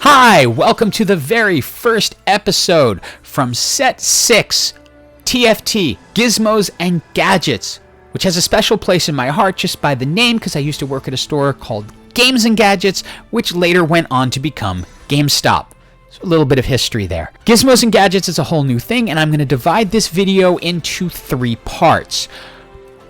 Hi, welcome to the very first episode from Set 6, TFT, Gizmos and Gadgets, which has a special place in my heart just by the name because I used to work at a store called Games and Gadgets, which later went on to become GameStop. So a little bit of history there. Gizmos and Gadgets is a whole new thing, and I'm going to divide this video into 3 parts.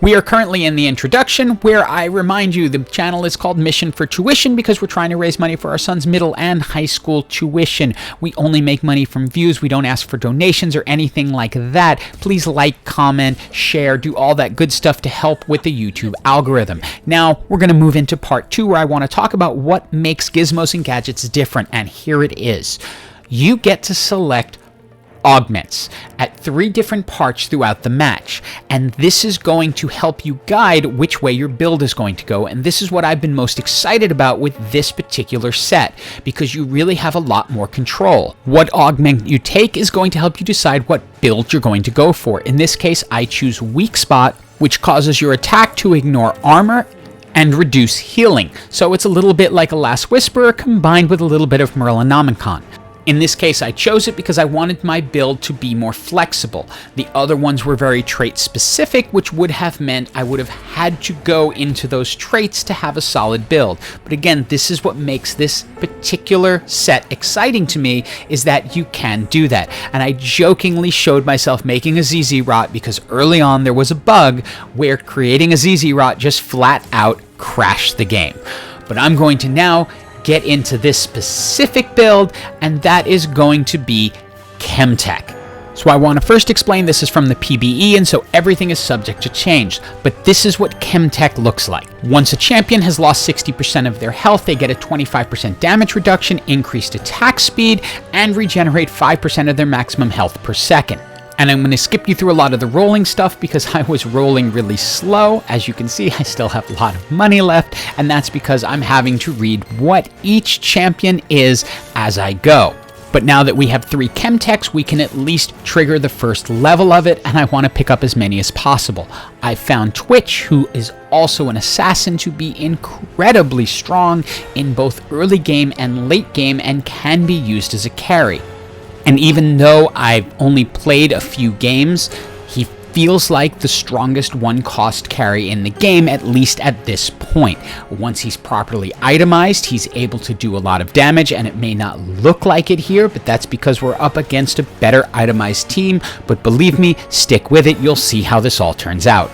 We are currently in the introduction, where I remind you the channel is called Mission for Tuition because we're trying to raise money for our son's middle and high school tuition. We only make money from views. We don't ask for donations or anything like that. Please like, comment, share, do all that good stuff to help with the YouTube algorithm. Now, we're going to move into part 2, where I want to talk about what makes Gizmos and Gadgets different, and here it is. You get to select augments at 3 different parts throughout the match, and this is going to help you guide which way your build is going to go, and this is what I've been most excited about with this particular set, because you really have a lot more control. What augment you take is going to help you decide what build you're going to go for. In this case, I choose Weak Spot, which causes your attack to ignore armor and reduce healing, so it's a little bit like a Last Whisperer combined with a little bit of Merlinomicon. In this case, I chose it because I wanted my build to be more flexible. The other ones were very trait specific, which would have meant I would have had to go into those traits to have a solid build. But again, this is what makes this particular set exciting to me, is that you can do that. And I jokingly showed myself making a ZZ Rot because early on there was a bug where creating a ZZ Rot just flat out crashed the game. But I'm going to now get into this specific build, and that is going to be Chemtech. So I want to first explain this is from the PBE, and so everything is subject to change. But this is what Chemtech looks like. Once a champion has lost 60% of their health, they get a 25% damage reduction, increased attack speed, and regenerate 5% of their maximum health per second. And I'm going to skip you through a lot of the rolling stuff because I was rolling really slow. As you can see, I still have a lot of money left, and that's because I'm having to read what each champion is as I go. But now that we have 3 Chemtechs, we can at least trigger the first level of it, and I want to pick up as many as possible. I found Twitch, who is also an assassin, to be incredibly strong in both early game and late game and can be used as a carry. And even though I've only played a few games, he feels like the strongest one-cost carry in the game, at least at this point. Once he's properly itemized, he's able to do a lot of damage, and it may not look like it here, but that's because we're up against a better itemized team. But believe me, stick with it, you'll see how this all turns out.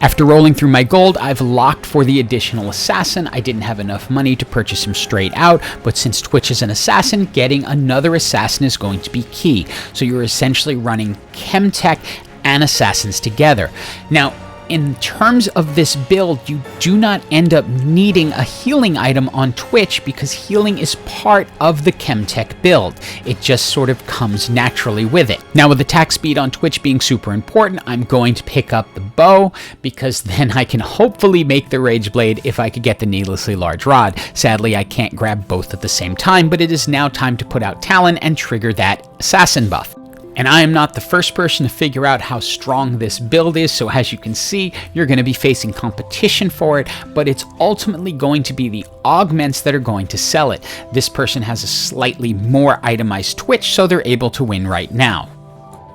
After rolling through my gold, I've locked for the additional assassin. I didn't have enough money to purchase him straight out, but since Twitch is an assassin, getting another assassin is going to be key. So you're essentially running Chemtech and assassins together. Now, in terms of this build, you do not end up needing a healing item on Twitch because healing is part of the Chemtech build. It just sort of comes naturally with it. Now, with attack speed on Twitch being super important, I'm going to pick up the bow because then I can hopefully make the Rage Blade if I could get the needlessly large rod. Sadly, I can't grab both at the same time, but it is now time to put out Talon and trigger that assassin buff. And I am not the first person to figure out how strong this build is, so as you can see, you're going to be facing competition for it, but it's ultimately going to be the augments that are going to sell it. This person has a slightly more itemized Twitch, so they're able to win right now.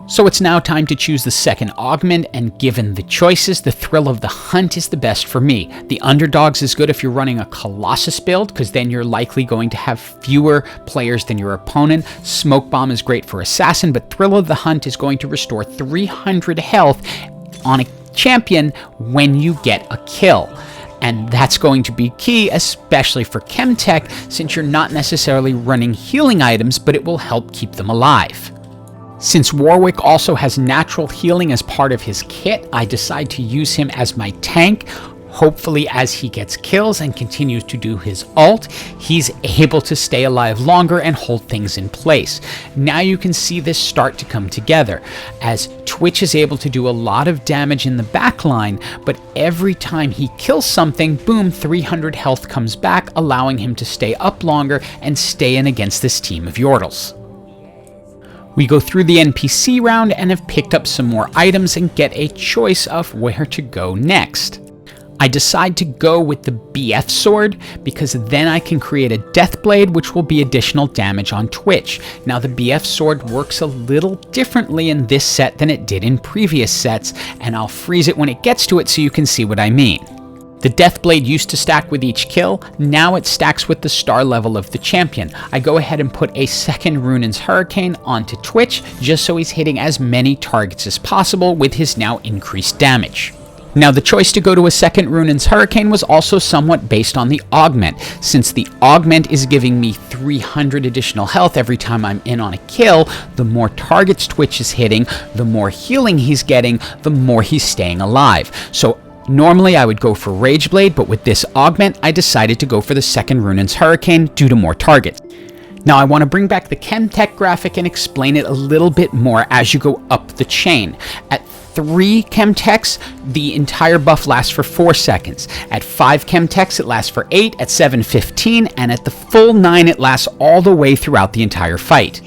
So it's now time to choose the second augment, and given the choices, the Thrill of the Hunt is the best for me. The Underdogs is good if you're running a Colossus build, because then you're likely going to have fewer players than your opponent. Smoke Bomb is great for Assassin, but Thrill of the Hunt is going to restore 300 health on a champion when you get a kill. And that's going to be key, especially for Chemtech, since you're not necessarily running healing items, but it will help keep them alive. Since Warwick also has natural healing as part of his kit, I decide to use him as my tank. Hopefully, as he gets kills and continues to do his ult, he's able to stay alive longer and hold things in place. Now you can see this start to come together, as Twitch is able to do a lot of damage in the backline, but every time he kills something, boom, 300 health comes back, allowing him to stay up longer and stay in against this team of Yordles. We go through the NPC round and have picked up some more items and get a choice of where to go next. I decide to go with the BF sword because then I can create a death blade, which will be additional damage on Twitch. Now the BF sword works a little differently in this set than it did in previous sets, and I'll freeze it when it gets to it so you can see what I mean. The death blade used to stack with each kill, now it stacks with the star level of the champion. I go ahead and put a second Runin's Hurricane onto Twitch just so he's hitting as many targets as possible with his now increased damage. Now the choice to go to a second Runin's Hurricane was also somewhat based on the augment. Since the augment is giving me 300 additional health every time I'm in on a kill, the more targets Twitch is hitting, the more healing he's getting, the more he's staying alive. So normally I would go for Rage Blade, but with this augment I decided to go for the second Runin's Hurricane due to more targets. Now I want to bring back the Chemtech graphic and explain it a little bit more as you go up the chain. At 3 Chemtechs, the entire buff lasts for 4 seconds. At 5 Chemtechs, it lasts for 8, at 7, 15, and at the full 9, it lasts all the way throughout the entire fight.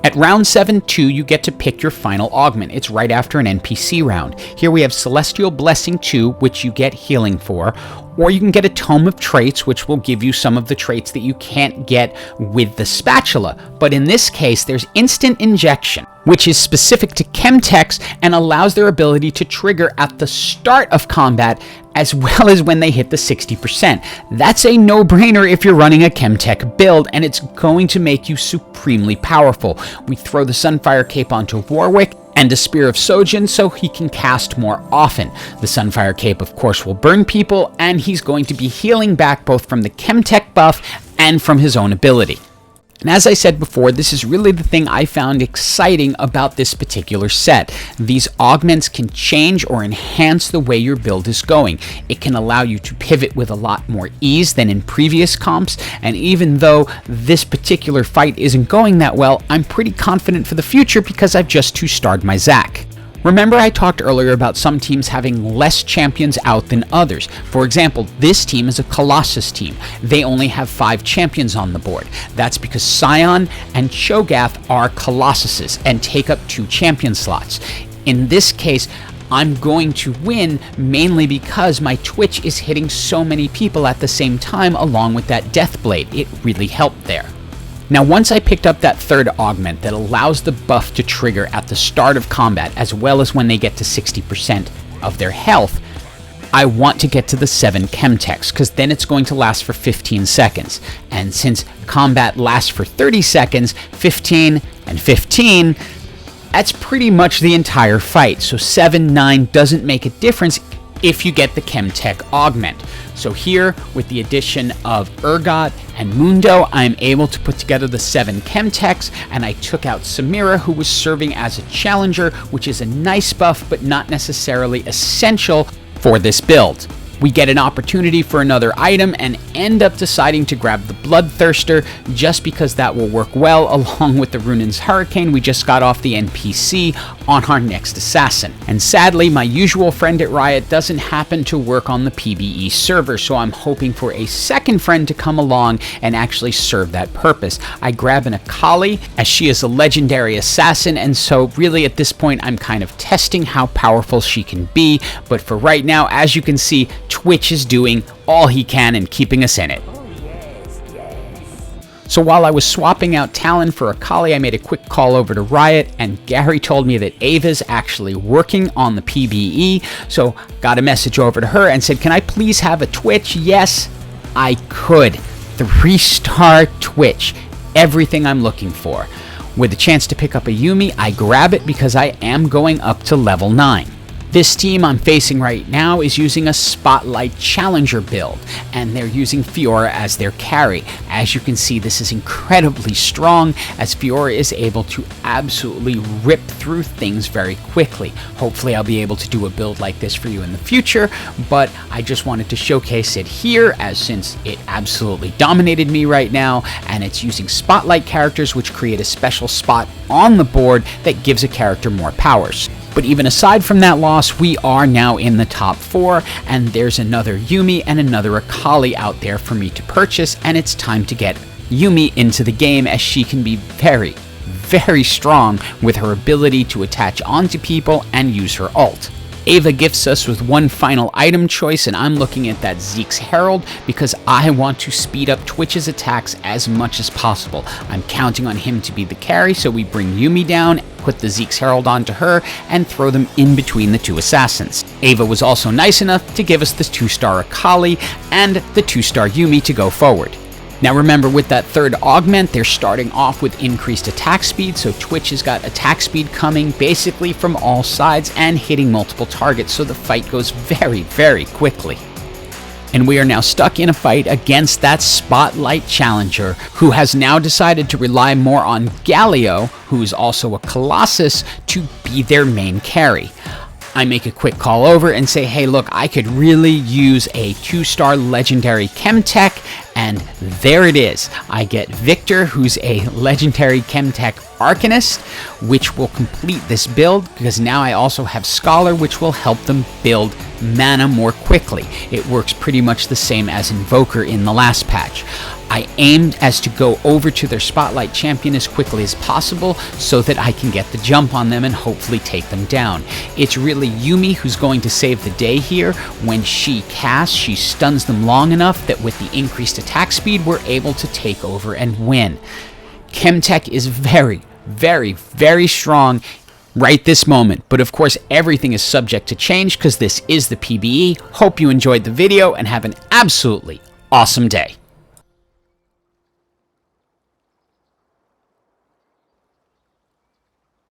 At round 7-2, you get to pick your final augment. It's right after an NPC round. Here we have Celestial Blessing 2, which you get healing for, or you can get a Tome of Traits, which will give you some of the traits that you can't get with the spatula. But in this case, there's Instant Injection, which is specific to Chemtechs and allows their ability to trigger at the start of combat as well as when they hit the 60%. That's a no-brainer if you're running a Chemtech build, and it's going to make you supremely powerful. We throw the Sunfire Cape onto Warwick and a Spear of Sojin so he can cast more often. The Sunfire Cape, of course, will burn people, and he's going to be healing back both from the Chemtech buff and from his own ability. And as I said before, this is really the thing I found exciting about this particular set. These augments can change or enhance the way your build is going. It can allow you to pivot with a lot more ease than in previous comps, and even though this particular fight isn't going that well, I'm pretty confident for the future because I've just 2-starred my Zac. Remember I talked earlier about some teams having less champions out than others. For example, this team is a Colossus team. They only have 5 champions on the board. That's because Scion and Cho'Gath are Colossuses and take up 2 champion slots. In this case, I'm going to win mainly because my Twitch is hitting so many people at the same time along with that Death Blade. It really helped there. Now once I picked up that third augment that allows the buff to trigger at the start of combat as well as when they get to 60% of their health, I want to get to the 7 Chemtechs because then it's going to last for 15 seconds. And since combat lasts for 30 seconds, 15 and 15, that's pretty much the entire fight. So 7, 9 doesn't make a difference if you get the Chemtech augment. So here, with the addition of Urgot and Mundo, I'm able to put together the 7 Chemtechs, and I took out Samira, who was serving as a challenger, which is a nice buff, but not necessarily essential for this build. We get an opportunity for another item and end up deciding to grab the Bloodthirster just because that will work well along with the Runin's Hurricane we just got off the NPC on our next assassin. And sadly, my usual friend at Riot doesn't happen to work on the PBE server, so I'm hoping for a second friend to come along and actually serve that purpose. I grab an Akali as she is a legendary assassin, and so really at this point I'm kind of testing how powerful she can be, but for right now, as you can see, Twitch is doing all he can and keeping us in it. So while I was swapping out Talon for Akali, I made a quick call over to Riot, and Gary told me that Ava's actually working on the PBE, so got a message over to her and said, can I please have a Twitch? Yes, I could. 3-star Twitch. Everything I'm looking for. With a chance to pick up a Yuumi, I grab it because I am going up to level 9. This team I'm facing right now is using a Spotlight Challenger build, and they're using Fiora as their carry. As you can see, this is incredibly strong, as Fiora is able to absolutely rip through things very quickly. Hopefully I'll be able to do a build like this for you in the future, but I just wanted to showcase it here, as since it absolutely dominated me right now, and it's using Spotlight characters which create a special spot on the board that gives a character more powers. But even aside from that loss, we are now in the top 4, and there's another Yuumi and another Akali out there for me to purchase, and it's time to get Yuumi into the game, as she can be very, very strong with her ability to attach onto people and use her ult. Ava gifts us with one final item choice, and I'm looking at that Zeke's Herald because I want to speed up Twitch's attacks as much as possible. I'm counting on him to be the carry, so we bring Yumi down, put the Zeke's Herald onto her, and throw them in between the two assassins. Ava was also nice enough to give us the 2-star Akali and the 2-star Yumi to go forward. Now remember, with that third augment, they're starting off with increased attack speed, so Twitch has got attack speed coming basically from all sides and hitting multiple targets, so the fight goes very, very quickly. And we are now stuck in a fight against that Spotlight Challenger, who has now decided to rely more on Galio, who is also a Colossus, to be their main carry. I make a quick call over and say, hey, look, I could really use a 2-star legendary Chemtech, and there it is. I get Victor, who's a legendary Chemtech Arcanist, which will complete this build, because now I also have Scholar, which will help them build mana more quickly. It works pretty much the same as Invoker in the last patch. I aimed as to go over to their Spotlight Champion as quickly as possible so that I can get the jump on them and hopefully take them down. It's really Yumi who's going to save the day here. When she casts, she stuns them long enough that with the increased attack speed, we're able to take over and win. Chemtech is very, very, very strong right this moment, but of course everything is subject to change because this is the PBE. Hope you enjoyed the video and have an absolutely awesome day.